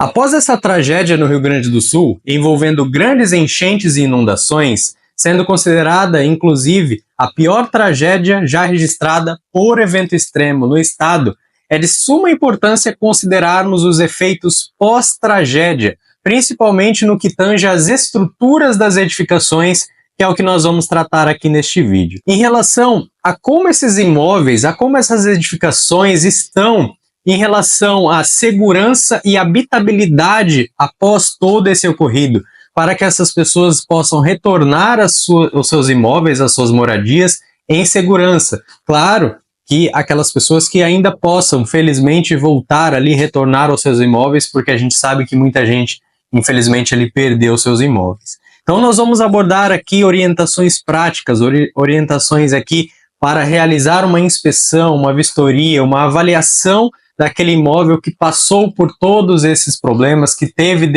Após essa tragédia no Rio Grande do Sul, envolvendo grandes enchentes e inundações, sendo considerada, inclusive, a pior tragédia já registrada por evento extremo no estado, é de suma importância considerarmos os efeitos pós-tragédia, principalmente no que tange às estruturas das edificações, que é o que nós vamos tratar aqui neste vídeo. Em relação a como esses imóveis, a como essas edificações estão em relação à segurança e habitabilidade após todo esse ocorrido, para que essas pessoas possam retornar aos seus imóveis, às suas moradias, em segurança. Claro que aquelas pessoas que ainda possam, felizmente, voltar ali, retornar aos seus imóveis, porque a gente sabe que muita gente, infelizmente, ali perdeu seus imóveis. Então nós vamos abordar aqui orientações práticas, orientações aqui para realizar uma inspeção, uma vistoria, uma avaliação daquele imóvel que passou por todos esses problemas, que teve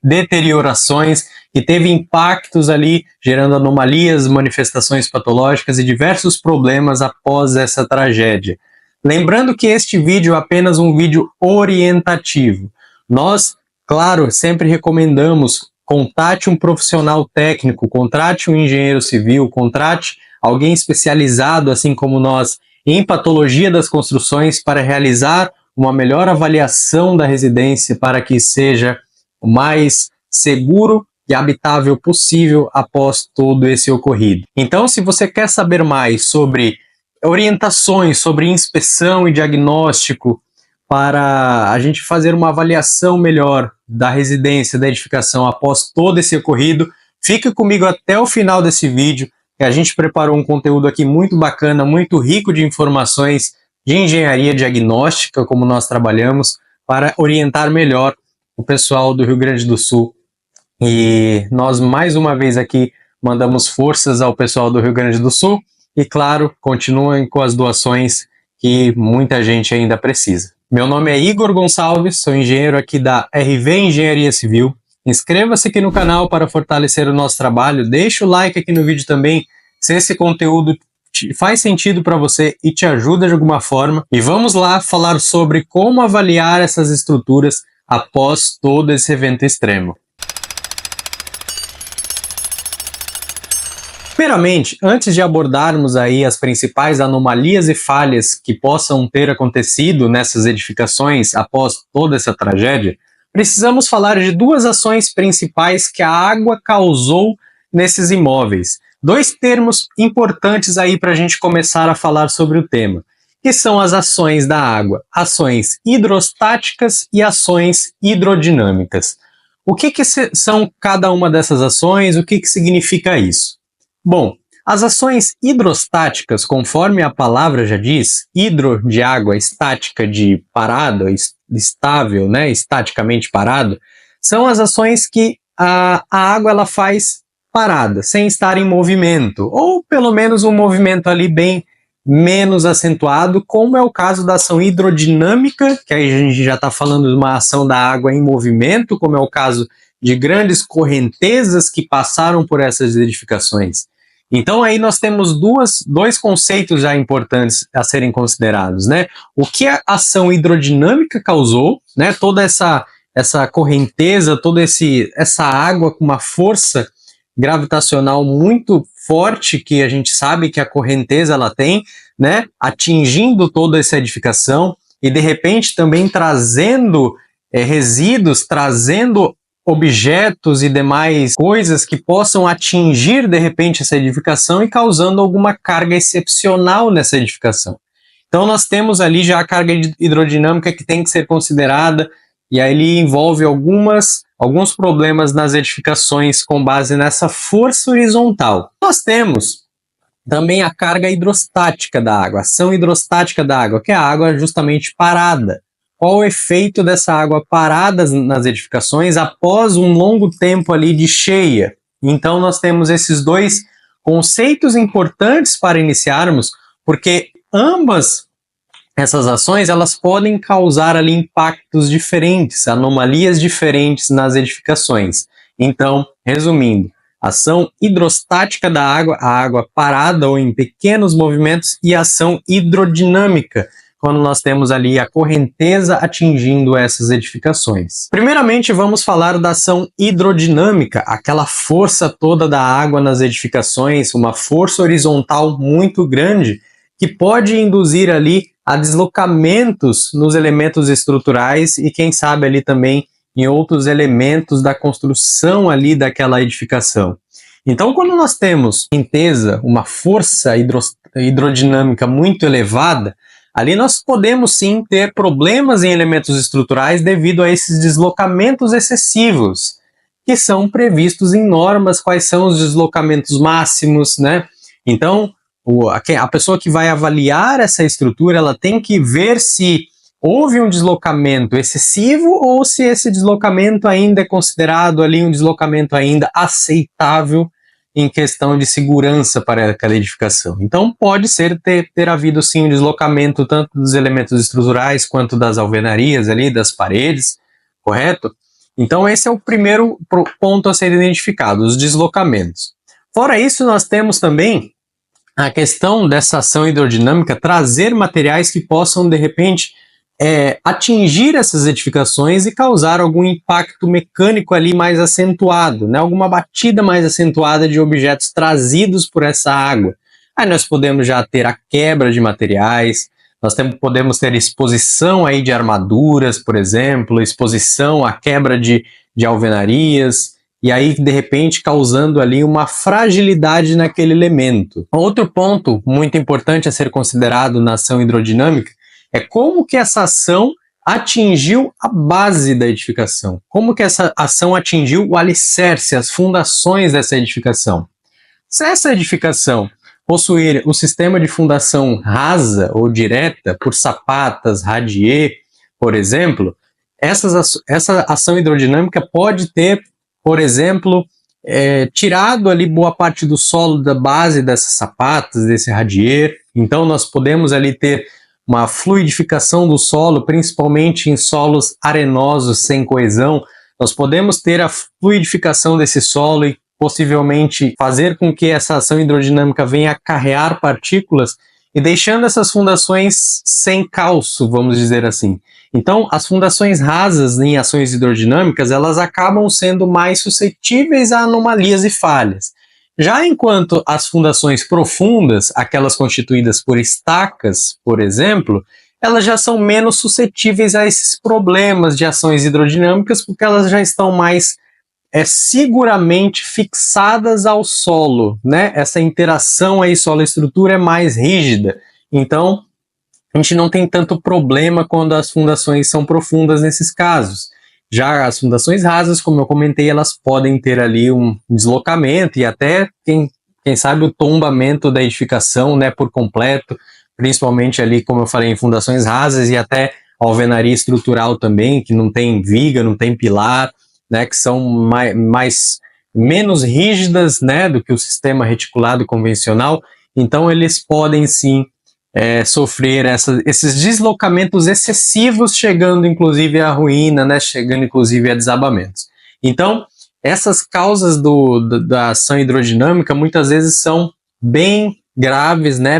deteriorações, que teve impactos ali, gerando anomalias, manifestações patológicas e diversos problemas após essa tragédia. Lembrando que este vídeo é apenas um vídeo orientativo. Nós, claro, sempre recomendamos: contate um profissional técnico, contrate um engenheiro civil, contrate alguém especializado, assim como nós, em patologia das construções, para realizar uma melhor avaliação da residência, para que seja o mais seguro e habitável possível após todo esse ocorrido. Então, se você quer saber mais sobre orientações, sobre inspeção e diagnóstico, para a gente fazer uma avaliação melhor da residência, da edificação após todo esse ocorrido, fica comigo até o final desse vídeo, que a gente preparou um conteúdo aqui muito bacana, muito rico de informações de engenharia diagnóstica, como nós trabalhamos, para orientar melhor o pessoal do Rio Grande do Sul. E nós, mais uma vez aqui, mandamos forças ao pessoal do Rio Grande do Sul e, claro, continuem com as doações que muita gente ainda precisa. Meu nome é Igor Gonçalves, sou engenheiro aqui da RV Engenharia Civil. Inscreva-se aqui no canal para fortalecer o nosso trabalho, deixa o like aqui no vídeo também, se esse conteúdo faz sentido para você e te ajuda de alguma forma. E vamos lá falar sobre como avaliar essas estruturas após todo esse evento extremo. Primeiramente, antes de abordarmos aí as principais anomalias e falhas que possam ter acontecido nessas edificações após toda essa tragédia, precisamos falar de duas ações principais que a água causou nesses imóveis. Dois termos importantes aí para a gente começar a falar sobre o tema, que são as ações da água, ações hidrostáticas e ações hidrodinâmicas. O que são cada uma dessas ações? O que significa isso? Bom, as ações hidrostáticas, conforme a palavra já diz, hidro de água, estática de parado, estável, né, estaticamente parado, são as ações que a água ela faz parada, sem estar em movimento, ou pelo menos um movimento ali bem menos acentuado, como é o caso da ação hidrodinâmica, que aí a gente já está falando de uma ação da água em movimento, como é o caso de grandes correntezas que passaram por essas edificações. Então aí nós temos dois conceitos já importantes a serem considerados, né? O que a ação hidrodinâmica causou, né? Toda essa correnteza, toda essa água com uma força gravitacional muito forte, que a gente sabe que a correnteza ela tem, né? Atingindo toda essa edificação e de repente também trazendo resíduos, trazendo objetos e demais coisas que possam atingir de repente essa edificação e causando alguma carga excepcional nessa edificação. Então nós temos ali já a carga hidrodinâmica que tem que ser considerada, e aí ele envolve alguns problemas nas edificações com base nessa força horizontal. Nós temos também a carga hidrostática da água, a ação hidrostática da água, que é a água justamente parada. Qual o efeito dessa água parada nas edificações após um longo tempo ali de cheia? Então nós temos esses dois conceitos importantes para iniciarmos, porque ambas essas ações elas podem causar ali impactos diferentes, anomalias diferentes nas edificações. Então, resumindo, ação hidrostática da água, a água parada ou em pequenos movimentos, e ação hidrodinâmica, quando nós temos ali a correnteza atingindo essas edificações. Primeiramente, vamos falar da ação hidrodinâmica, aquela força toda da água nas edificações, uma força horizontal muito grande, que pode induzir ali a deslocamentos nos elementos estruturais e quem sabe ali também em outros elementos da construção ali daquela edificação. Então, quando nós temos correnteza, uma força hidrodinâmica muito elevada, ali nós podemos sim ter problemas em elementos estruturais devido a esses deslocamentos excessivos, que são previstos em normas, quais são os deslocamentos máximos, né? Então, a pessoa que vai avaliar essa estrutura, ela tem que ver se houve um deslocamento excessivo ou se esse deslocamento ainda é considerado ali um deslocamento ainda aceitável em questão de segurança para aquela edificação. Então, pode ser ter havido sim um deslocamento tanto dos elementos estruturais quanto das alvenarias ali, das paredes, correto? Então, esse é o primeiro ponto a ser identificado, os deslocamentos. Fora isso, nós temos também a questão dessa ação hidrodinâmica trazer materiais que possam, de repente, atingir essas edificações e causar algum impacto mecânico ali mais acentuado, né? Alguma batida mais acentuada de objetos trazidos por essa água. Aí nós podemos já ter a quebra de materiais, podemos ter exposição aí de armaduras, por exemplo, exposição à quebra de alvenarias, e aí, de repente, causando ali uma fragilidade naquele elemento. Outro ponto muito importante a ser considerado na ação hidrodinâmica é como que essa ação atingiu a base da edificação. Como que essa ação atingiu o alicerce, as fundações dessa edificação. Se essa edificação possuir o sistema de fundação rasa ou direta, por sapatas, radier, por exemplo, essa ação hidrodinâmica pode ter, por exemplo, tirado ali boa parte do solo da base dessas sapatas, desse radier. Então nós podemos ali ter uma fluidificação do solo, principalmente em solos arenosos sem coesão. Nós podemos ter a fluidificação desse solo e possivelmente fazer com que essa ação hidrodinâmica venha acarrear partículas e deixando essas fundações sem calço, vamos dizer assim. Então, as fundações rasas em ações hidrodinâmicas, elas acabam sendo mais suscetíveis a anomalias e falhas. Já enquanto as fundações profundas, aquelas constituídas por estacas, por exemplo, elas já são menos suscetíveis a esses problemas de ações hidrodinâmicas, porque elas já estão mais seguramente fixadas ao solo, né? Essa interação aí solo-estrutura é mais rígida. Então, a gente não tem tanto problema quando as fundações são profundas nesses casos. Já as fundações rasas, como eu comentei, elas podem ter ali um deslocamento e até, quem sabe, o tombamento da edificação, né, por completo, principalmente ali, como eu falei, em fundações rasas e até alvenaria estrutural também, que não tem viga, não tem pilar, né, que são menos rígidas, né, do que o sistema reticulado convencional. Então, eles podem sim sofrer esses deslocamentos excessivos, chegando inclusive à ruína, né, chegando inclusive a desabamentos. Então, essas causas da ação hidrodinâmica muitas vezes são bem graves, né,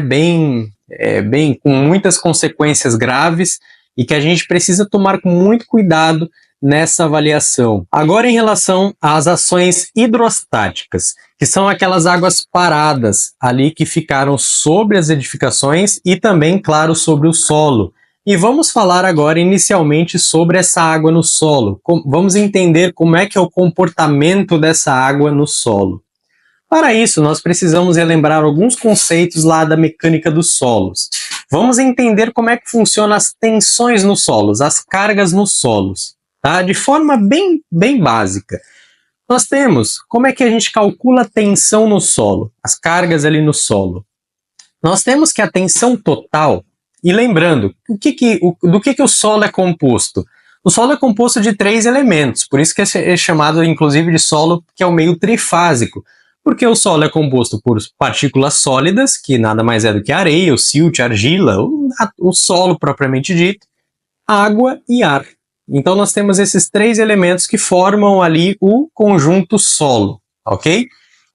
com muitas consequências graves e que a gente precisa tomar com muito cuidado nessa avaliação. Agora, em relação às ações hidrostáticas, que são aquelas águas paradas ali que ficaram sobre as edificações e também, claro, sobre o solo. E vamos falar agora inicialmente sobre essa água no solo. Vamos entender como é que é o comportamento dessa água no solo. Para isso, nós precisamos relembrar alguns conceitos lá da mecânica dos solos. Vamos entender como é que funcionam as tensões nos solos, as cargas nos solos. Tá? De forma bem básica. Nós temos, como é que a gente calcula a tensão no solo, as cargas ali no solo? Nós temos que a tensão total, e lembrando, do que o solo é composto? O solo é composto de 3 elementos, por isso que é chamado inclusive de solo que é o meio trifásico, porque o solo é composto por partículas sólidas, que nada mais é do que areia, o silt, argila, o solo propriamente dito, água e ar. Então nós temos esses 3 elementos que formam ali o conjunto solo, ok?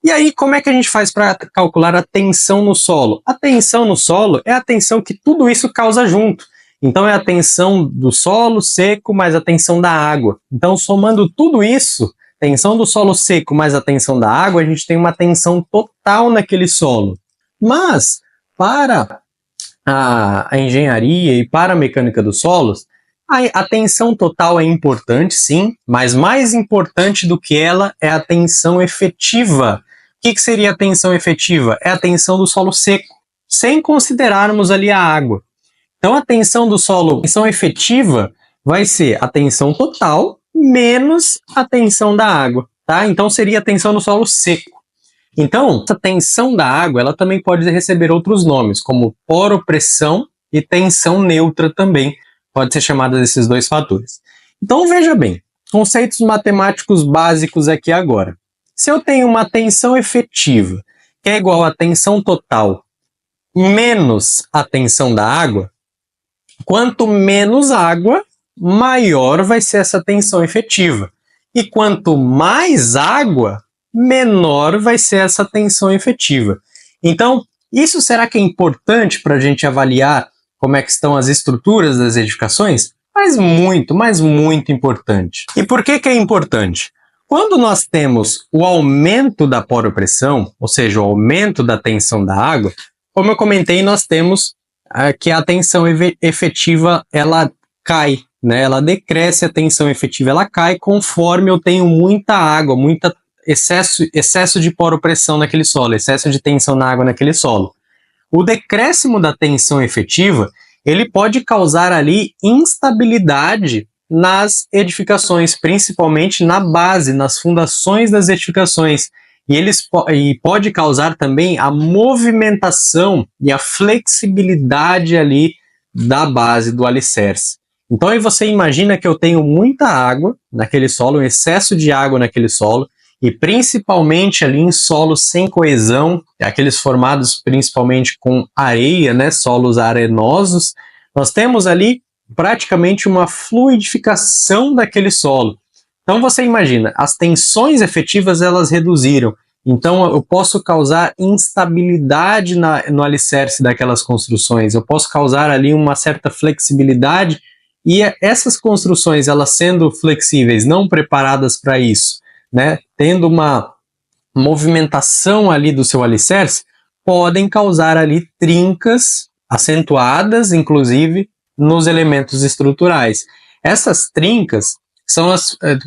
E aí, como é que a gente faz para calcular a tensão no solo? A tensão no solo é a tensão que tudo isso causa junto. Então é a tensão do solo seco mais a tensão da água. Então, somando tudo isso, tensão do solo seco mais a tensão da água, a gente tem uma tensão total naquele solo. Mas, para a engenharia e para a mecânica dos solos, a tensão total é importante, sim, mas mais importante do que ela é a tensão efetiva. O que seria a tensão efetiva? É a tensão do solo seco, sem considerarmos ali a água. Então, a tensão do solo, a tensão efetiva, vai ser a tensão total menos a tensão da água, tá? Então, seria a tensão do solo seco. Então, essa tensão da água, ela também pode receber outros nomes, como poropressão e tensão neutra também, pode ser chamada desses dois fatores. Então, veja bem, conceitos matemáticos básicos aqui agora. Se eu tenho uma tensão efetiva, que é igual a tensão total menos a tensão da água, quanto menos água, maior vai ser essa tensão efetiva. E quanto mais água, menor vai ser essa tensão efetiva. Então, isso será que é importante para a gente avaliar como é que estão as estruturas das edificações? Mas muito importante. E por que é importante? Quando nós temos o aumento da poropressão, ou seja, o aumento da tensão da água, como eu comentei, nós temos que a tensão efetiva ela cai, né? Ela decresce, a tensão efetiva ela cai conforme eu tenho muita água, excesso de poropressão naquele solo, excesso de tensão na água naquele solo. O decréscimo da tensão efetiva, ele pode causar ali instabilidade nas edificações, principalmente na base, nas fundações das edificações. E pode causar também a movimentação e a flexibilidade ali da base do alicerce. Então aí você imagina que eu tenho muita água naquele solo, um excesso de água naquele solo, e principalmente ali em solos sem coesão, aqueles formados principalmente com areia, né, solos arenosos, nós temos ali praticamente uma fluidificação daquele solo. Então você imagina, as tensões efetivas elas reduziram, então eu posso causar instabilidade no alicerce daquelas construções, eu posso causar ali uma certa flexibilidade, e essas construções elas sendo flexíveis, não preparadas para isso, né, tendo uma movimentação ali do seu alicerce, podem causar ali trincas acentuadas, inclusive, nos elementos estruturais. Essas trincas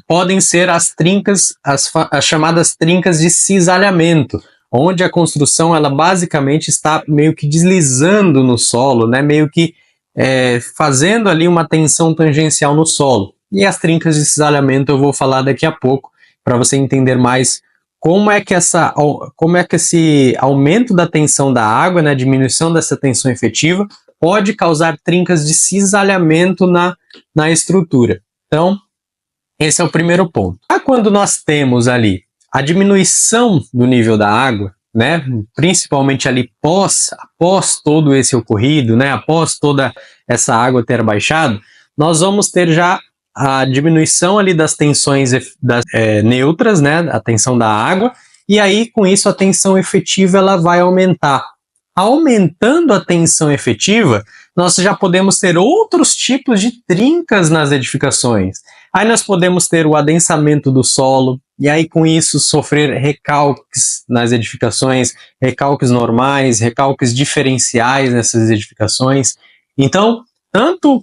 podem ser as trincas, as chamadas trincas de cisalhamento, onde a construção ela basicamente está meio que deslizando no solo, né, meio que fazendo ali uma tensão tangencial no solo. E as trincas de cisalhamento eu vou falar daqui a pouco, para você entender mais como é que esse aumento da tensão da água, né, a diminuição dessa tensão efetiva, pode causar trincas de cisalhamento na estrutura. Então, esse é o primeiro ponto. Quando nós temos ali a diminuição do nível da água, né, principalmente ali após todo esse ocorrido, né, após toda essa água ter baixado, nós vamos ter já a diminuição ali das tensões neutras, né, a tensão da água, e aí com isso a tensão efetiva ela vai aumentar. Aumentando a tensão efetiva, nós já podemos ter outros tipos de trincas nas edificações. Aí nós podemos ter o adensamento do solo, e aí com isso sofrer recalques nas edificações, recalques normais, recalques diferenciais nessas edificações. Então, tanto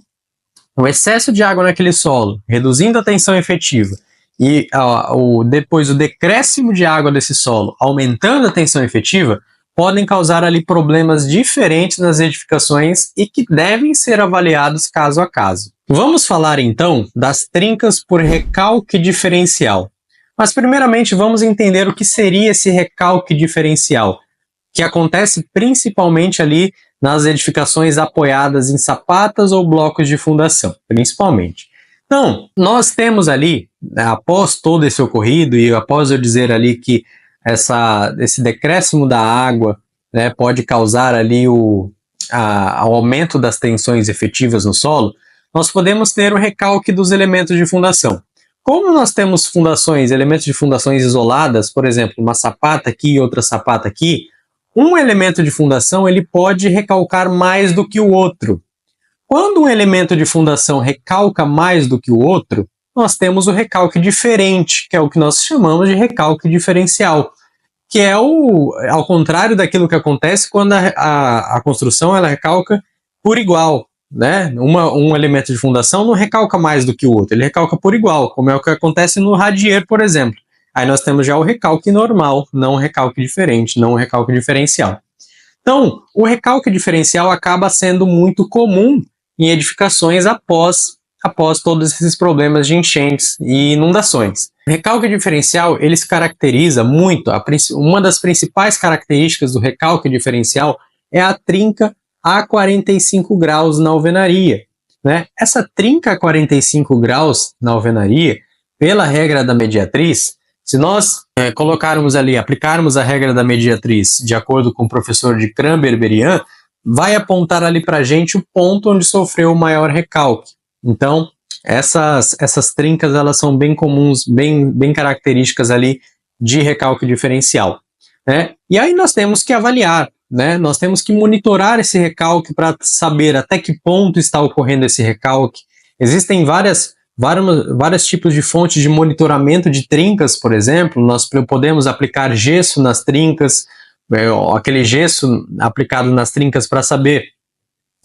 o excesso de água naquele solo, reduzindo a tensão efetiva, e depois o decréscimo de água desse solo, aumentando a tensão efetiva, podem causar ali problemas diferentes nas edificações e que devem ser avaliados caso a caso. Vamos falar então das trincas por recalque diferencial. Mas primeiramente vamos entender o que seria esse recalque diferencial, que acontece principalmente ali nas edificações apoiadas em sapatas ou blocos de fundação, principalmente. Então, nós temos ali, após todo esse ocorrido, e após eu dizer ali que esse decréscimo da água, né, pode causar ali o aumento das tensões efetivas no solo, nós podemos ter o recalque dos elementos de fundação. Como nós temos fundações, elementos de fundações isoladas, por exemplo, uma sapata aqui e outra sapata aqui, um elemento de fundação ele pode recalcar mais do que o outro. Quando um elemento de fundação recalca mais do que o outro, nós temos o recalque diferente, que é o que nós chamamos de recalque diferencial, que é ao contrário daquilo que acontece quando a construção ela recalca por igual, né? Um elemento de fundação não recalca mais do que o outro, ele recalca por igual, como é o que acontece no radier, por exemplo. Aí nós temos já o recalque normal, não o recalque diferente, não o recalque diferencial. Então, o recalque diferencial acaba sendo muito comum em edificações após todos esses problemas de enchentes e inundações. O recalque diferencial, ele se caracteriza muito, uma das principais características do recalque diferencial é a trinca a 45 graus na alvenaria, né? Essa trinca a 45 graus na alvenaria, pela regra da mediatriz, se nós aplicarmos a regra da mediatriz de acordo com o professor de Cran-Berberian, vai apontar ali para a gente o ponto onde sofreu o maior recalque. Então, essas trincas elas são bem comuns, bem características ali de recalque diferencial, né? E aí nós temos que avaliar, né? Nós temos que monitorar esse recalque para saber até que ponto está ocorrendo esse recalque. Existem vários tipos de fontes de monitoramento de trincas, por exemplo. Nós podemos aplicar gesso nas trincas, aquele gesso aplicado nas trincas para saber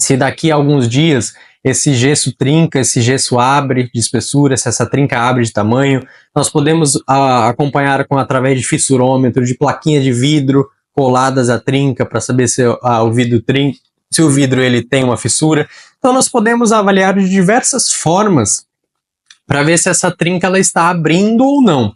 se daqui a alguns dias esse gesso trinca, esse gesso abre de espessura, se essa trinca abre de tamanho. Nós podemos acompanhar através de fissurômetro, de plaquinhas de vidro coladas à trinca para saber se o vidro ele tem uma fissura. Então nós podemos avaliar de diversas formas para ver se essa trinca ela está abrindo ou não,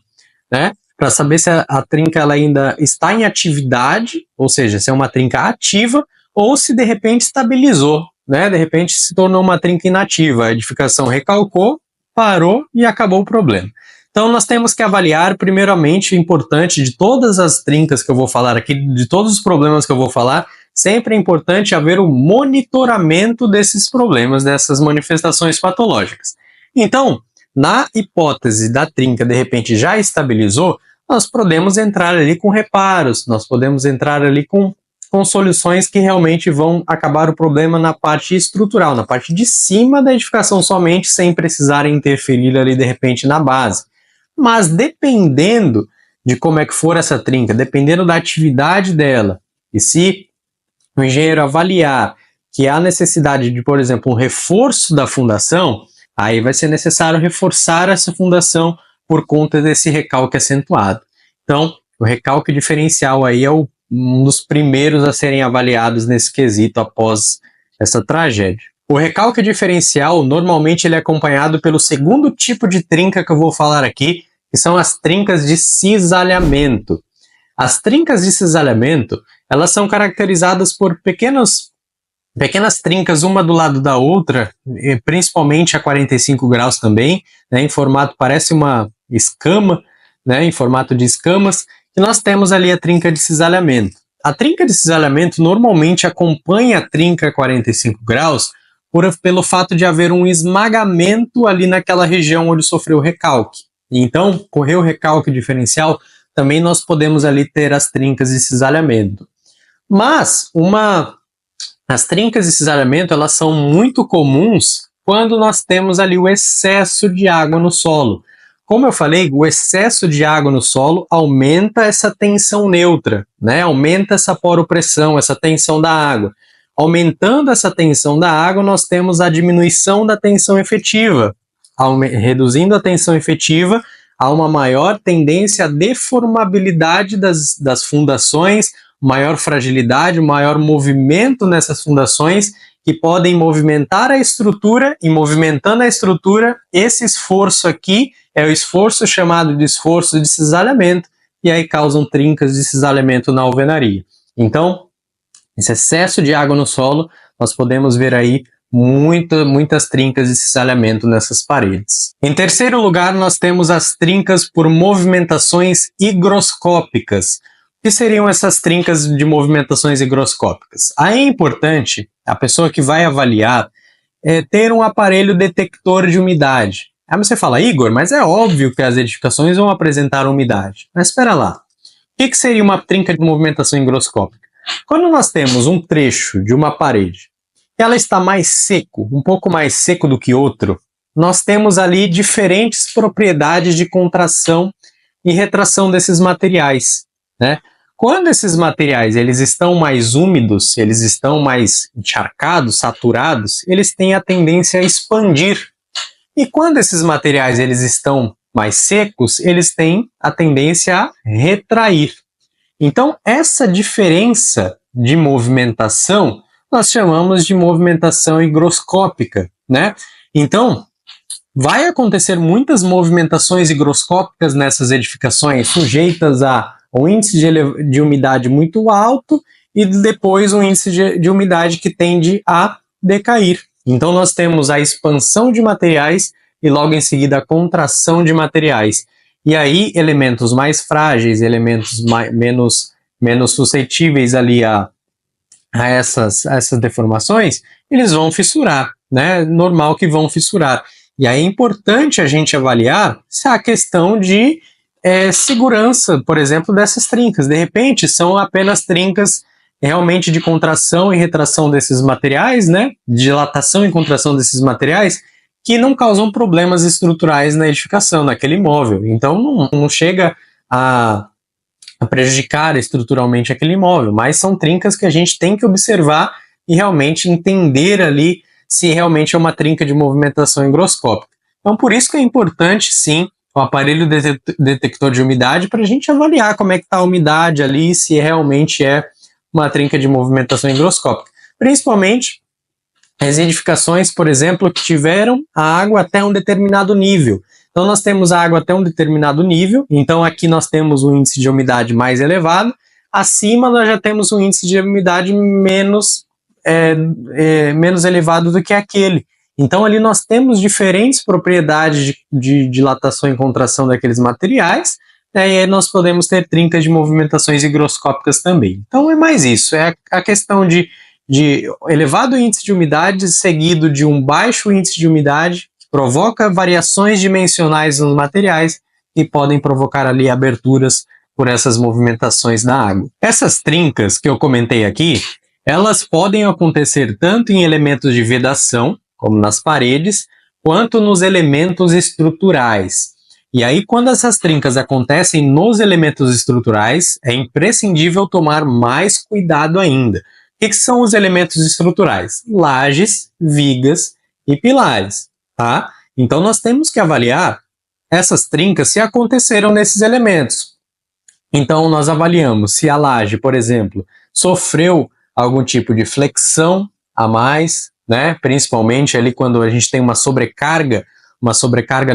né? Para saber se a trinca ela ainda está em atividade, ou seja, se é uma trinca ativa, ou se de repente estabilizou, né? De repente se tornou uma trinca inativa, a edificação recalcou, parou e acabou o problema. Então nós temos que avaliar, primeiramente, o importante de todas as trincas que eu vou falar aqui, de todos os problemas que eu vou falar, sempre é importante haver o monitoramento desses problemas, dessas manifestações patológicas. Então, na hipótese da trinca de repente já estabilizou, nós podemos entrar ali com reparos, nós podemos entrar ali com soluções que realmente vão acabar o problema na parte estrutural, na parte de cima da edificação somente, sem precisar interferir ali de repente na base. Mas dependendo de como é que for essa trinca, dependendo da atividade dela, e se o engenheiro avaliar que há necessidade de, por exemplo, um reforço da fundação, aí vai ser necessário reforçar essa fundação por conta desse recalque acentuado. Então, o recalque diferencial aí é um dos primeiros a serem avaliados nesse quesito após essa tragédia. O recalque diferencial, normalmente ele é acompanhado pelo segundo tipo de trinca que eu vou falar aqui, que são as trincas de cisalhamento. As trincas de cisalhamento, elas são caracterizadas por pequenas trincas, uma do lado da outra, principalmente a 45 graus também, né, em formato, parece uma escama, né, em formato de escamas, e nós temos ali a trinca de cisalhamento. A trinca de cisalhamento normalmente acompanha a trinca 45 graus pelo fato de haver um esmagamento ali naquela região onde sofreu o recalque. Então, correu o recalque diferencial, também nós podemos ali ter as trincas de cisalhamento. Mas, as trincas de cisalhamento, elas são muito comuns quando nós temos ali o excesso de água no solo. Como eu falei, o excesso de água no solo aumenta essa tensão neutra, né? Aumenta essa poropressão, essa tensão da água. Aumentando essa tensão da água, nós temos a diminuição da tensão efetiva. Reduzindo a tensão efetiva, há uma maior tendência à deformabilidade das fundações, maior fragilidade, maior movimento nessas fundações, que podem movimentar a estrutura, e movimentando a estrutura, esse esforço aqui é o esforço chamado de esforço de cisalhamento, e aí causam trincas de cisalhamento na alvenaria. Então, esse excesso de água no solo, nós podemos ver aí muitas trincas de cisalhamento nessas paredes. Em terceiro lugar, nós temos as trincas por movimentações higroscópicas. O que seriam essas trincas de movimentações higroscópicas? Aí é importante a pessoa que vai avaliar ter um aparelho detector de umidade. Aí você fala, Igor, mas é óbvio que as edificações vão apresentar umidade. Mas espera lá, o que seria uma trinca de movimentação higroscópica? Quando nós temos um trecho de uma parede ela está mais seco, um pouco mais seco do que outro, nós temos ali diferentes propriedades de contração e retração desses materiais, né? Quando esses materiais eles estão mais úmidos, eles estão mais encharcados, saturados, eles têm a tendência a expandir. E quando esses materiais eles estão mais secos, eles têm a tendência a retrair. Então, essa diferença de movimentação nós chamamos de movimentação higroscópica, né? Então, vai acontecer muitas movimentações higroscópicas nessas edificações, sujeitas a um índice de umidade muito alto e depois um índice de umidade que tende a decair. Então, nós temos a expansão de materiais e logo em seguida a contração de materiais. E aí, elementos mais frágeis, elementos menos suscetíveis ali a essas deformações, eles vão fissurar, né? Normal que vão fissurar. E aí é importante a gente avaliar se a questão de segurança, por exemplo, dessas trincas. De repente, são apenas trincas realmente de contração e retração desses materiais, né? Dilatação e contração desses materiais, que não causam problemas estruturais na edificação, naquele imóvel. Então, não chega a prejudicar estruturalmente aquele imóvel, mas são trincas que a gente tem que observar e realmente entender ali se realmente é uma trinca de movimentação higroscópica. Então, por isso que é importante, sim, o aparelho detector de umidade para a gente avaliar como é que está a umidade ali, se realmente é uma trinca de movimentação higroscópica. Principalmente as edificações, por exemplo, que tiveram a água até um determinado nível. Então, nós temos a água até um determinado nível, então aqui nós temos um índice de umidade mais elevado, acima nós já temos um índice de umidade menos elevado do que aquele. Então, ali nós temos diferentes propriedades de dilatação e contração daqueles materiais, né, e aí nós podemos ter trincas de movimentações higroscópicas também. Então, é mais isso, é a questão de elevado índice de umidade seguido de um baixo índice de umidade, provoca variações dimensionais nos materiais e podem provocar ali aberturas por essas movimentações da água. Essas trincas que eu comentei aqui, elas podem acontecer tanto em elementos de vedação, como nas paredes, quanto nos elementos estruturais. E aí, quando essas trincas acontecem nos elementos estruturais, é imprescindível tomar mais cuidado ainda. O que são os elementos estruturais? Lajes, vigas e pilares. Tá? Então, nós temos que avaliar essas trincas se aconteceram nesses elementos. Então, nós avaliamos se a laje, por exemplo, sofreu algum tipo de flexão a mais, né? Principalmente ali quando a gente tem uma sobrecarga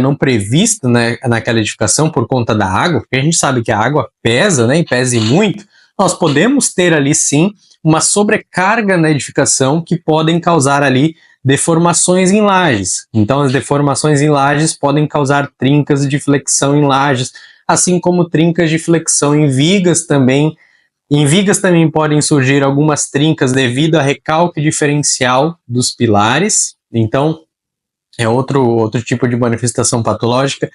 não prevista, né, naquela edificação por conta da água, porque a gente sabe que a água pesa, né, e pesa muito. Nós podemos ter ali, sim, uma sobrecarga na edificação que podem causar ali deformações em lajes. Então, as deformações em lajes podem causar trincas de flexão em lajes, assim como trincas de flexão em vigas também. Em vigas também podem surgir algumas trincas devido a recalque diferencial dos pilares. Então, é outro tipo de manifestação patológica.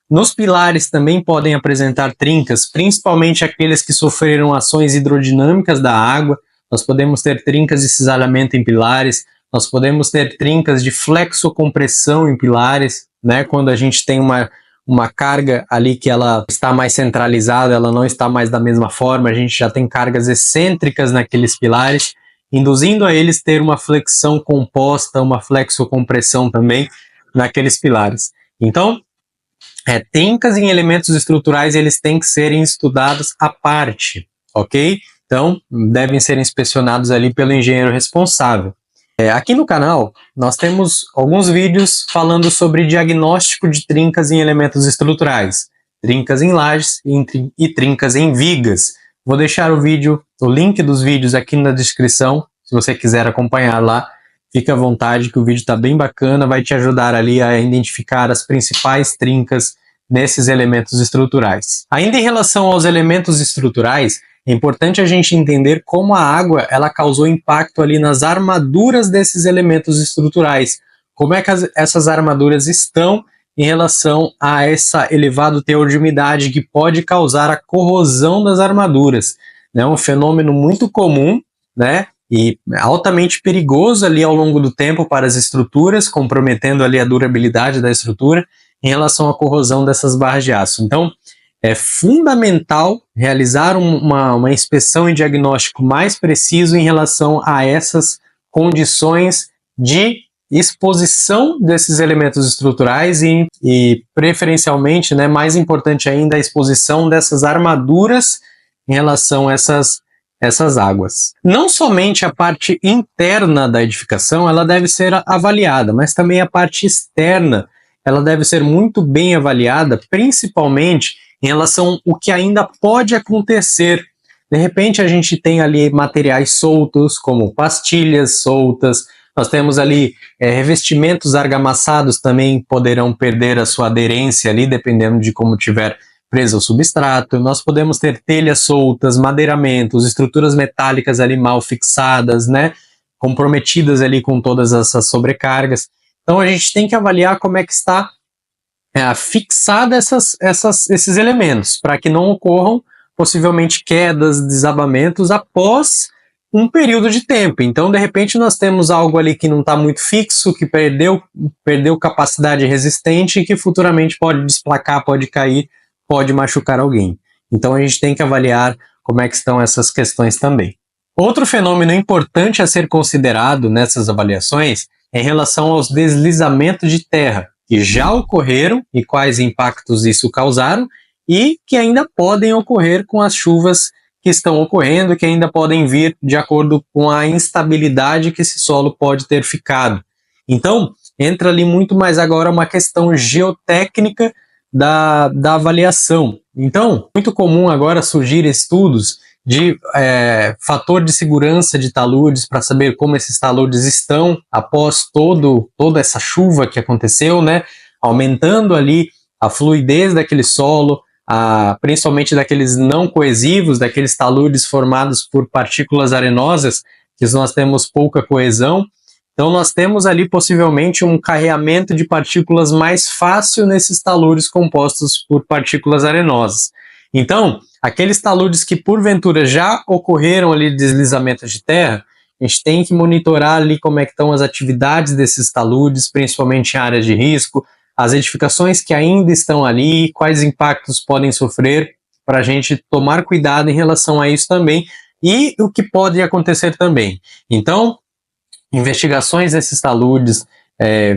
Nos pilares também podem apresentar trincas, principalmente aqueles que sofreram ações hidrodinâmicas da água. Nós podemos ter trincas de cisalhamento em pilares, nós podemos ter trincas de flexocompressão em pilares, né? Quando a gente tem uma carga ali que ela está mais centralizada, ela não está mais da mesma forma, a gente já tem cargas excêntricas naqueles pilares, induzindo a eles ter uma flexão composta, uma flexocompressão também naqueles pilares. Então, trincas em elementos estruturais, eles têm que serem estudados à parte, ok? Então, devem ser inspecionados ali pelo engenheiro responsável. Aqui no canal, nós temos alguns vídeos falando sobre diagnóstico de trincas em elementos estruturais, trincas em lajes e trincas em vigas. Vou deixar o link dos vídeos aqui na descrição, se você quiser acompanhar lá, fique à vontade que o vídeo está bem bacana, vai te ajudar ali a identificar as principais trincas nesses elementos estruturais. Ainda em relação aos elementos estruturais, é importante a gente entender como a água ela causou impacto ali nas armaduras desses elementos estruturais. Como é que essas armaduras estão em relação a esse elevado teor de umidade que pode causar a corrosão das armaduras. É um fenômeno muito comum, né, e altamente perigoso ali ao longo do tempo para as estruturas, comprometendo ali a durabilidade da estrutura em relação à corrosão dessas barras de aço. Então, é fundamental realizar uma inspeção e diagnóstico mais preciso em relação a essas condições de exposição desses elementos estruturais e preferencialmente, né, mais importante ainda, a exposição dessas armaduras em relação a essas águas. Não somente a parte interna da edificação ela deve ser avaliada, mas também a parte externa ela deve ser muito bem avaliada, principalmente em relação ao que ainda pode acontecer. De repente a gente tem ali materiais soltos, como pastilhas soltas, nós temos ali revestimentos argamassados também poderão perder a sua aderência ali, dependendo de como tiver preso ao substrato. Nós podemos ter telhas soltas, madeiramentos, estruturas metálicas ali mal fixadas, né, comprometidas ali com todas essas sobrecargas. Então a gente tem que avaliar como é que está fixada esses elementos, para que não ocorram possivelmente quedas, desabamentos após um período de tempo. Então, de repente, nós temos algo ali que não está muito fixo, que perdeu capacidade resistente e que futuramente pode desplacar, pode cair, pode machucar alguém. Então, a gente tem que avaliar como é que estão essas questões também. Outro fenômeno importante a ser considerado nessas avaliações é em relação aos deslizamentos de terra, que já ocorreram e quais impactos isso causaram, e que ainda podem ocorrer com as chuvas que estão ocorrendo, que ainda podem vir de acordo com a instabilidade que esse solo pode ter ficado. Então, entra ali muito mais agora uma questão geotécnica da avaliação. Então, muito comum agora surgir estudos de fator de segurança de taludes para saber como esses taludes estão após toda essa chuva que aconteceu, né? Aumentando ali a fluidez daquele solo, principalmente daqueles não coesivos, daqueles taludes formados por partículas arenosas, que nós temos pouca coesão. Então nós temos ali possivelmente um carreamento de partículas mais fácil nesses taludes compostos por partículas arenosas. Então, aqueles taludes que porventura já ocorreram ali deslizamentos de terra, a gente tem que monitorar ali como é que estão as atividades desses taludes, principalmente em áreas de risco, as edificações que ainda estão ali, quais impactos podem sofrer, para a gente tomar cuidado em relação a isso também, e o que pode acontecer também. Então, investigações desses taludes,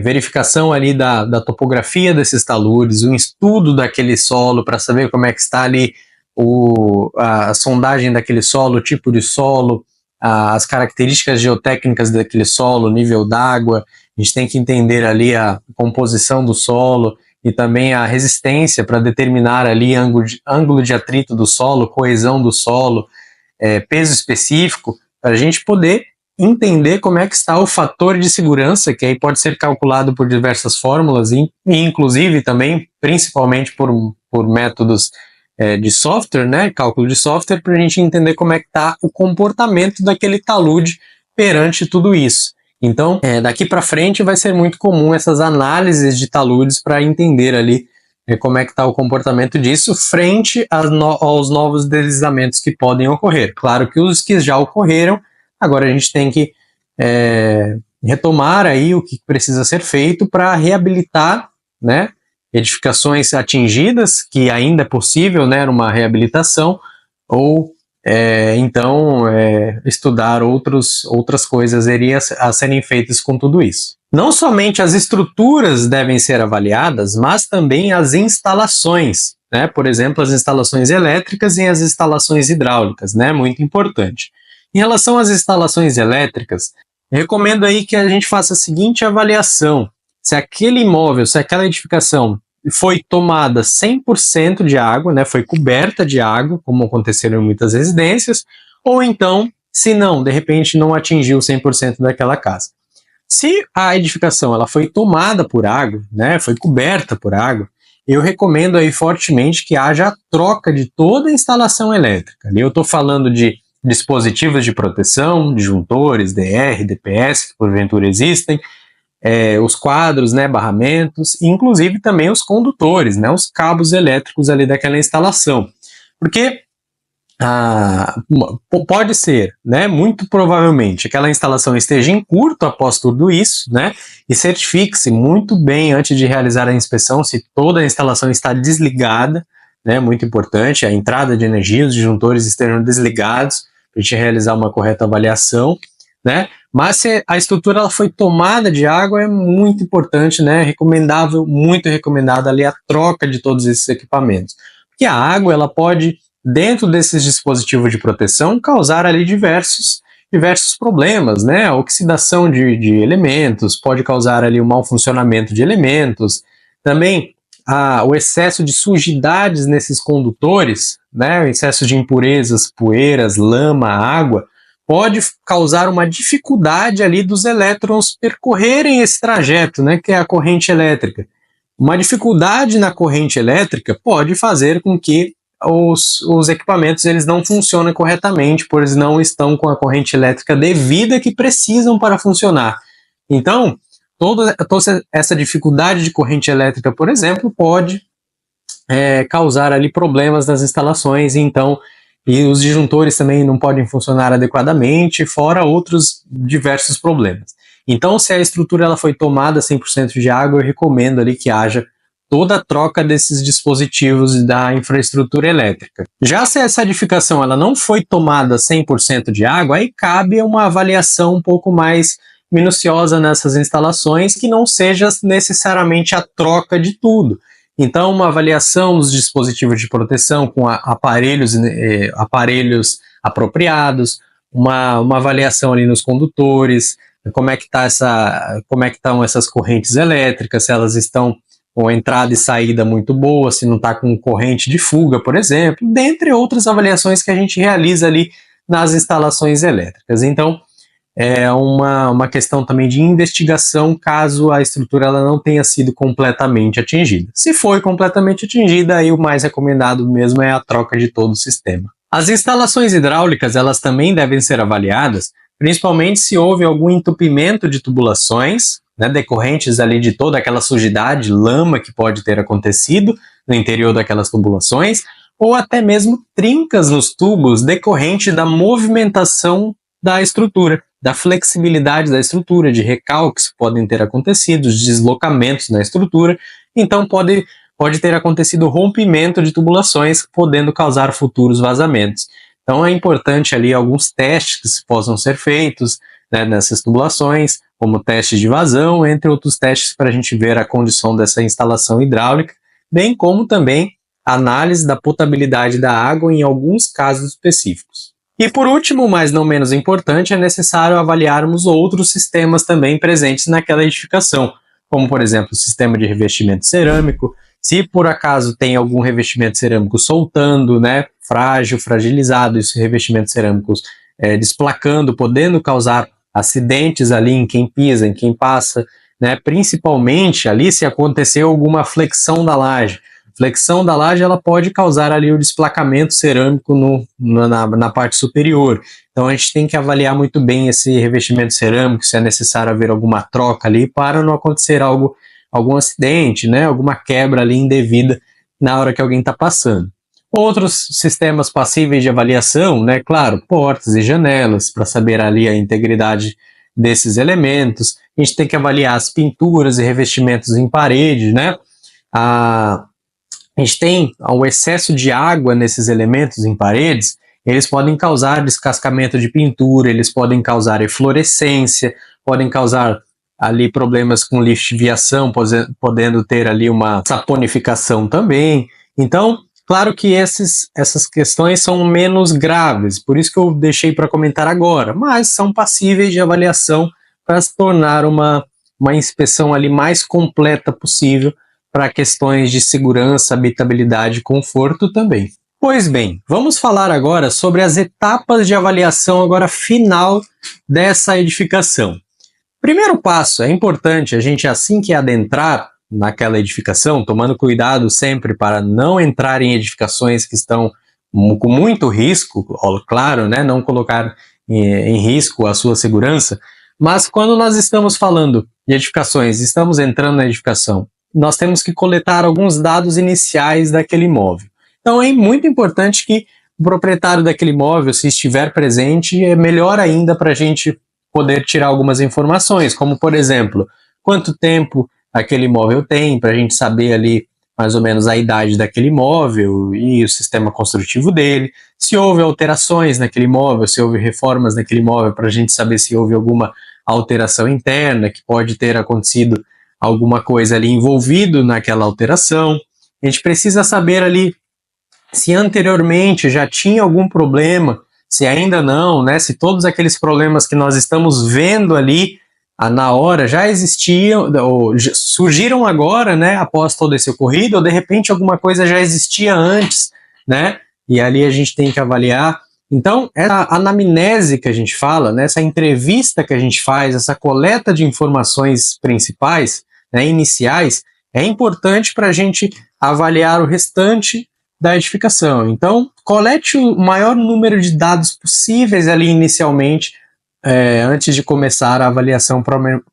verificação ali da topografia desses taludes, um estudo daquele solo para saber como é que está ali a sondagem daquele solo, o tipo de solo, as características geotécnicas daquele solo, o nível d'água. A gente tem que entender ali a composição do solo e também a resistência para determinar ali ângulo de atrito do solo, coesão do solo, peso específico, para a gente poder entender como é que está o fator de segurança, que aí pode ser calculado por diversas fórmulas, e inclusive também, principalmente por métodos de software, né, cálculo de software, para a gente entender como é que está o comportamento daquele talude perante tudo isso. Então, daqui para frente vai ser muito comum essas análises de taludes para entender ali como é que está o comportamento disso frente aos novos deslizamentos que podem ocorrer. Claro que os que já ocorreram, agora a gente tem que retomar aí o que precisa ser feito para reabilitar, né, edificações atingidas, que ainda é possível, né, uma reabilitação, ou então estudar outras coisas a serem feitas com tudo isso. Não somente as estruturas devem ser avaliadas, mas também as instalações, né? Por exemplo, as instalações elétricas e as instalações hidráulicas, né? Muito importante. Em relação às instalações elétricas, recomendo aí que a gente faça a seguinte avaliação: se aquele imóvel, se aquela edificação foi tomada 100% de água, né, foi coberta de água, como aconteceram em muitas residências, ou então, se não, de repente não atingiu 100% daquela casa. Se a edificação ela foi tomada por água, né, foi coberta por água, eu recomendo aí fortemente que haja a troca de toda a instalação elétrica. Ali eu estou falando de dispositivos de proteção, disjuntores, DR, DPS, que porventura existem, os quadros, né, barramentos, e inclusive também os condutores, né, os cabos elétricos ali daquela instalação. Porque pode ser, né, muito provavelmente, aquela instalação esteja em curto após tudo isso, né, e certifique-se muito bem antes de realizar a inspeção se toda a instalação está desligada, né, muito importante, a entrada de energia, os disjuntores estejam desligados, para a gente realizar uma correta avaliação, né, mas se a estrutura ela foi tomada de água, é muito importante, né, recomendável, muito recomendada ali a troca de todos esses equipamentos, porque a água ela pode, dentro desses dispositivos de proteção, causar ali diversos problemas, né? A oxidação de elementos, pode causar ali o mau funcionamento de elementos, também o excesso de sujidades nesses condutores, né? O excesso de impurezas, poeiras, lama, água, pode causar uma dificuldade ali dos elétrons percorrerem esse trajeto, né? Que é a corrente elétrica. Uma dificuldade na corrente elétrica pode fazer com que os equipamentos eles não funcionem corretamente, pois não estão com a corrente elétrica devida que precisam para funcionar. Então, toda essa dificuldade de corrente elétrica, por exemplo, pode causar ali problemas nas instalações, então, e os disjuntores também não podem funcionar adequadamente, fora outros diversos problemas. Então, se a estrutura ela foi tomada 100% de água, eu recomendo ali que haja toda a troca desses dispositivos da infraestrutura elétrica. Já se essa edificação ela não foi tomada 100% de água, aí cabe uma avaliação um pouco mais minuciosa nessas instalações, que não seja necessariamente a troca de tudo. Então, uma avaliação dos dispositivos de proteção com aparelhos apropriados, uma avaliação ali nos condutores, como é que estão essas correntes elétricas, se elas estão com entrada e saída muito boa, se não está com corrente de fuga, por exemplo, dentre outras avaliações que a gente realiza ali nas instalações elétricas. Então, é uma questão também de investigação caso a estrutura ela não tenha sido completamente atingida. Se foi completamente atingida, aí o mais recomendado mesmo é a troca de todo o sistema. As instalações hidráulicas, elas também devem ser avaliadas, principalmente se houve algum entupimento de tubulações, né, decorrentes ali de toda aquela sujidade, lama que pode ter acontecido no interior daquelas tubulações, ou até mesmo trincas nos tubos decorrente da movimentação da estrutura, da flexibilidade da estrutura, de recalques que podem ter acontecido, deslocamentos na estrutura, então pode ter acontecido rompimento de tubulações, podendo causar futuros vazamentos. Então é importante ali alguns testes que possam ser feitos, né, nessas tubulações, como testes de vazão, entre outros testes para a gente ver a condição dessa instalação hidráulica, bem como também análise da potabilidade da água em alguns casos específicos. E por último, mas não menos importante, é necessário avaliarmos outros sistemas também presentes naquela edificação, como por exemplo o sistema de revestimento cerâmico, se por acaso tem algum revestimento cerâmico soltando, né, frágil, fragilizado, esses revestimentos cerâmicos desplacando, podendo causar acidentes ali em quem pisa, em quem passa, né, principalmente ali se aconteceu alguma flexão da laje. Flexão da laje ela pode causar ali o desplacamento cerâmico na parte superior. Então a gente tem que avaliar muito bem esse revestimento cerâmico, se é necessário haver alguma troca ali para não acontecer algum acidente, né, alguma quebra ali indevida na hora que alguém está passando. Outros sistemas passíveis de avaliação, né, claro, portas e janelas, para saber ali a integridade desses elementos. A gente tem que avaliar as pinturas e revestimentos em parede, né. A gente tem o excesso de água nesses elementos em paredes, eles podem causar descascamento de pintura, eles podem causar eflorescência, podem causar ali problemas com lixiviação, podendo ter ali uma saponificação também. Então, claro que essas questões são menos graves, por isso que eu deixei para comentar agora, mas são passíveis de avaliação para se tornar uma inspeção ali mais completa possível para questões de segurança, habitabilidade e conforto também. Pois bem, vamos falar agora sobre as etapas de avaliação agora final dessa edificação. Primeiro passo, é importante a gente, assim que adentrar naquela edificação, tomando cuidado sempre para não entrar em edificações que estão com muito risco, claro, né, não colocar em risco a sua segurança, mas quando nós estamos falando de edificações, estamos entrando na edificação, nós temos que coletar alguns dados iniciais daquele imóvel. Então é muito importante que o proprietário daquele imóvel, se estiver presente, é melhor ainda para a gente poder tirar algumas informações, como por exemplo, quanto tempo aquele imóvel tem, para a gente saber ali mais ou menos a idade daquele imóvel e o sistema construtivo dele, se houve alterações naquele imóvel, se houve reformas naquele imóvel, para a gente saber se houve alguma alteração interna, que pode ter acontecido alguma coisa ali envolvido naquela alteração. A gente precisa saber ali se anteriormente já tinha algum problema, se ainda não, né? Se todos aqueles problemas que nós estamos vendo ali na hora já existiam, ou surgiram agora, né? Após todo esse ocorrido, ou de repente alguma coisa já existia antes, né? E ali a gente tem que avaliar. Então, essa anamnese que a gente fala, né? Essa entrevista que a gente faz, essa coleta de informações principais, né, iniciais, é importante para a gente avaliar o restante da edificação. Então, colete o maior número de dados possíveis ali inicialmente, antes de começar a avaliação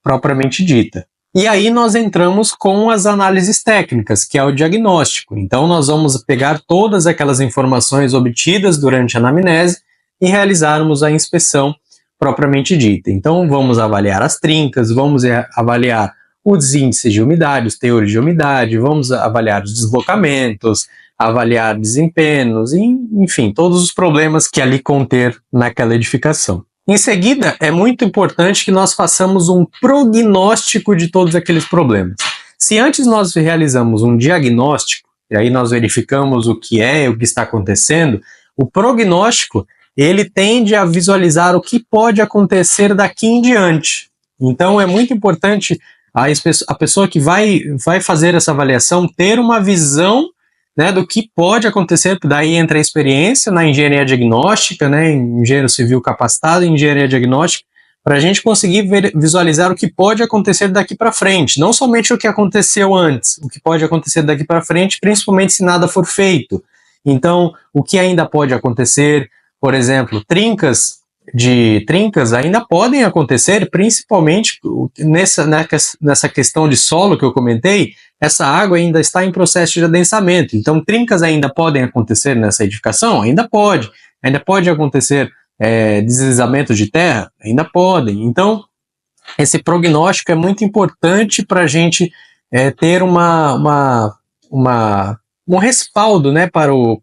propriamente dita. E aí nós entramos com as análises técnicas, que é o diagnóstico. Então, nós vamos pegar todas aquelas informações obtidas durante a anamnese e realizarmos a inspeção propriamente dita. Então, vamos avaliar as trincas, vamos avaliar os índices de umidade, os teores de umidade, vamos avaliar os deslocamentos, avaliar desempenhos, enfim, todos os problemas que ali conter naquela edificação. Em seguida, é muito importante que nós façamos um prognóstico de todos aqueles problemas. Se antes nós realizamos um diagnóstico, e aí nós verificamos o que está acontecendo, o prognóstico, ele tende a visualizar o que pode acontecer daqui em diante. Então, é muito importante a pessoa que vai fazer essa avaliação ter uma visão, né, do que pode acontecer. Daí entra a experiência na engenharia diagnóstica, né, engenheiro civil capacitado em engenharia diagnóstica, para a gente conseguir visualizar o que pode acontecer daqui para frente, não somente o que aconteceu antes, o que pode acontecer daqui para frente, principalmente se nada for feito. Então, o que ainda pode acontecer, por exemplo, trincas ainda podem acontecer, principalmente nessa questão de solo que eu comentei. Essa água ainda está em processo de adensamento, então trincas ainda podem acontecer nessa edificação? Ainda pode acontecer deslizamento de terra? Ainda podem. Então, esse prognóstico é muito importante para a gente ter um respaldo, né, para o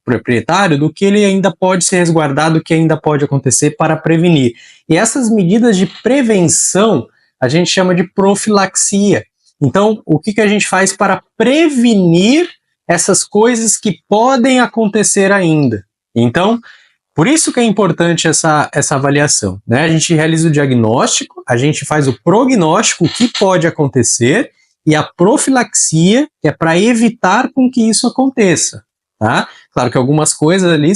proprietário do que ele ainda pode ser resguardado, do que ainda pode acontecer, para prevenir. E essas medidas de prevenção a gente chama de profilaxia. Então, o que a gente faz para prevenir essas coisas que podem acontecer ainda? Então, por isso que é importante essa avaliação, né? A gente realiza o diagnóstico, a gente faz o prognóstico, o que pode acontecer, e a profilaxia, que é para evitar com que isso aconteça, tá? Claro que algumas coisas ali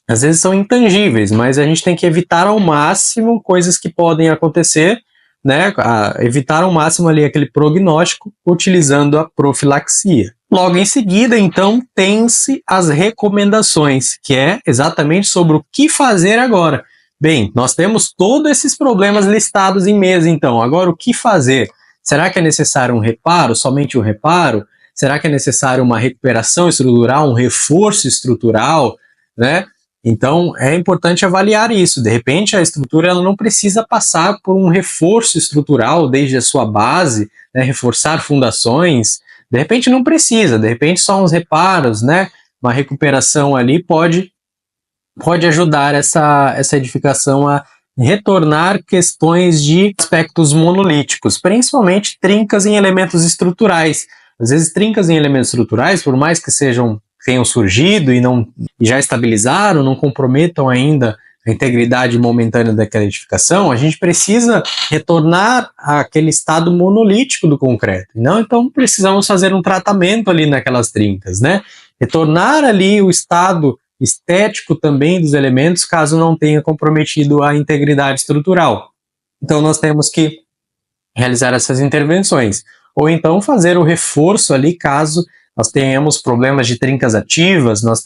às vezes são intangíveis, mas a gente tem que evitar ao máximo coisas que podem acontecer, né? Evitar ao máximo ali aquele prognóstico utilizando a profilaxia. Logo em seguida, então, tem-se as recomendações, que é exatamente sobre o que fazer agora. Bem, nós temos todos esses problemas listados em mesa, então. Agora, o que fazer? Será que é necessário um reparo, somente um reparo? Será que é necessário uma recuperação estrutural, um reforço estrutural, né? Então, é importante avaliar isso. De repente, a estrutura ela não precisa passar por um reforço estrutural desde a sua base, né? Reforçar fundações. De repente, não precisa. De repente, só uns reparos, né? Uma recuperação ali pode ajudar essa edificação a retornar questões de aspectos monolíticos, principalmente trincas em elementos estruturais. Às vezes, trincas em elementos estruturais, por mais que tenham surgido e já estabilizaram, não comprometam ainda a integridade momentânea daquela edificação, a gente precisa retornar àquele estado monolítico do concreto. Então precisamos fazer um tratamento ali naquelas trincas, né? Retornar ali o estado estético também dos elementos, caso não tenha comprometido a integridade estrutural. Então nós temos que realizar essas intervenções. Ou então fazer o reforço ali, caso nós tenhamos problemas de trincas ativas, nós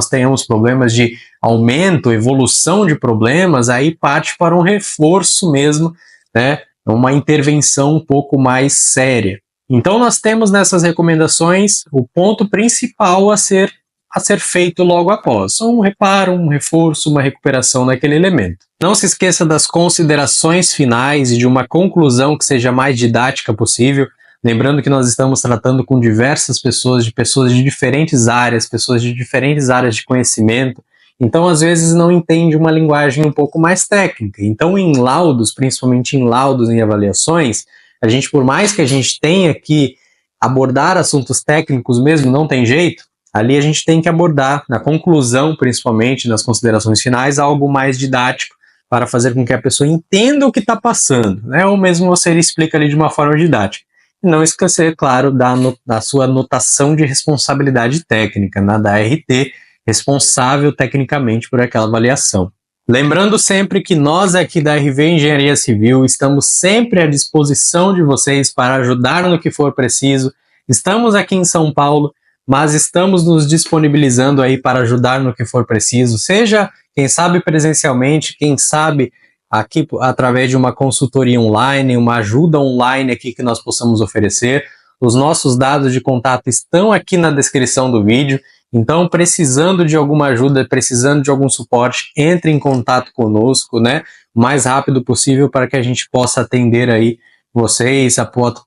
tenhamos problemas de aumento, evolução de problemas, aí parte para um reforço mesmo, né? Uma intervenção um pouco mais séria. Então nós temos nessas recomendações o ponto principal a ser a ser feito logo após, um reparo, um reforço, uma recuperação daquele elemento. Não se esqueça das considerações finais e de uma conclusão que seja mais didática possível, lembrando que nós estamos tratando com diversas pessoas de diferentes áreas, pessoas de diferentes áreas de conhecimento, então às vezes não entende uma linguagem um pouco mais técnica. Então em laudos, principalmente em laudos, em avaliações, a gente, por mais que a gente tenha que abordar assuntos técnicos mesmo, não tem jeito, ali a gente tem que abordar, na conclusão, principalmente, nas considerações finais, algo mais didático para fazer com que a pessoa entenda o que está passando, né? Ou mesmo você explica ali de uma forma didática. E não esquecer, claro, da sua notação de responsabilidade técnica, né? Da RT, responsável tecnicamente por aquela avaliação. Lembrando sempre que nós aqui da RV Engenharia Civil estamos sempre à disposição de vocês para ajudar no que for preciso. Estamos aqui em São Paulo, mas estamos nos disponibilizando aí para ajudar no que for preciso, seja, quem sabe presencialmente, quem sabe aqui através de uma consultoria online, uma ajuda online aqui que nós possamos oferecer. Os nossos dados de contato estão aqui na descrição do vídeo. Então, precisando de alguma ajuda, precisando de algum suporte, entre em contato conosco, né, o mais rápido possível para que a gente possa atender aí vocês,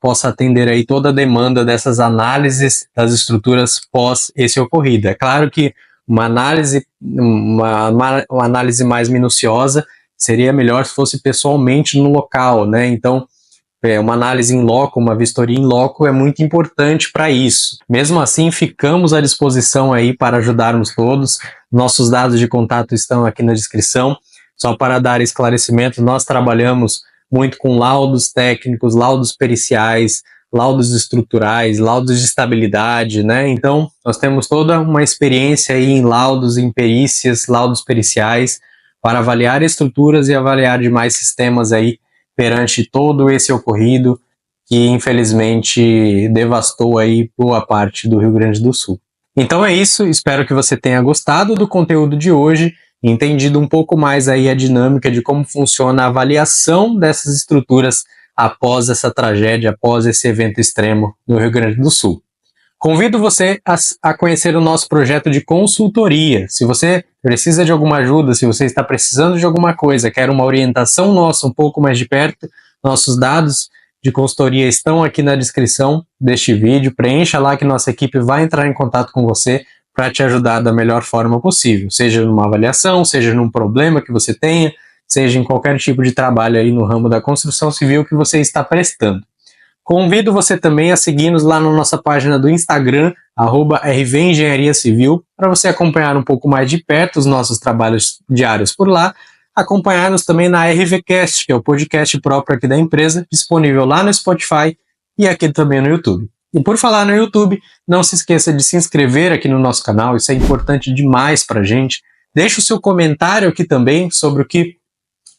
possa atender aí toda a demanda dessas análises das estruturas pós esse ocorrido. É claro que uma análise mais minuciosa seria melhor se fosse pessoalmente no local, né? Então, uma análise em loco, uma vistoria em loco é muito importante para isso. Mesmo assim, ficamos à disposição aí para ajudarmos todos. Nossos dados de contato estão aqui na descrição. Só para dar esclarecimento, nós trabalhamos muito com laudos técnicos, laudos periciais, laudos estruturais, laudos de estabilidade, né? Então, nós temos toda uma experiência aí em laudos, em perícias, laudos periciais, para avaliar estruturas e avaliar demais sistemas aí perante todo esse ocorrido que infelizmente devastou aí boa parte do Rio Grande do Sul. Então é isso, espero que você tenha gostado do conteúdo de hoje, entendido um pouco mais aí a dinâmica de como funciona a avaliação dessas estruturas após essa tragédia, após esse evento extremo no Rio Grande do Sul. Convido você a conhecer o nosso projeto de consultoria. Se você precisa de alguma ajuda, se você está precisando de alguma coisa, quer uma orientação nossa um pouco mais de perto, nossos dados de consultoria estão aqui na descrição deste vídeo. Preencha lá que nossa equipe vai entrar em contato com você para te ajudar da melhor forma possível, seja numa avaliação, seja num problema que você tenha, seja em qualquer tipo de trabalho aí no ramo da construção civil que você está prestando. Convido você também a seguir-nos lá na nossa página do Instagram, @RV Engenharia Civil, para você acompanhar um pouco mais de perto os nossos trabalhos diários por lá, acompanhar-nos também na RVCast, que é o podcast próprio aqui da empresa, disponível lá no Spotify e aqui também no YouTube. E por falar no YouTube, não se esqueça de se inscrever aqui no nosso canal, isso é importante demais para a gente. Deixe o seu comentário aqui também sobre o que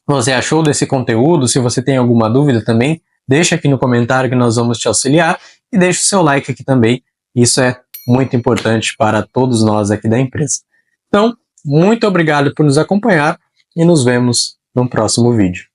você achou desse conteúdo, se você tem alguma dúvida também, deixa aqui no comentário que nós vamos te auxiliar e deixa o seu like aqui também. Isso é muito importante para todos nós aqui da empresa. Então, muito obrigado por nos acompanhar e nos vemos no próximo vídeo.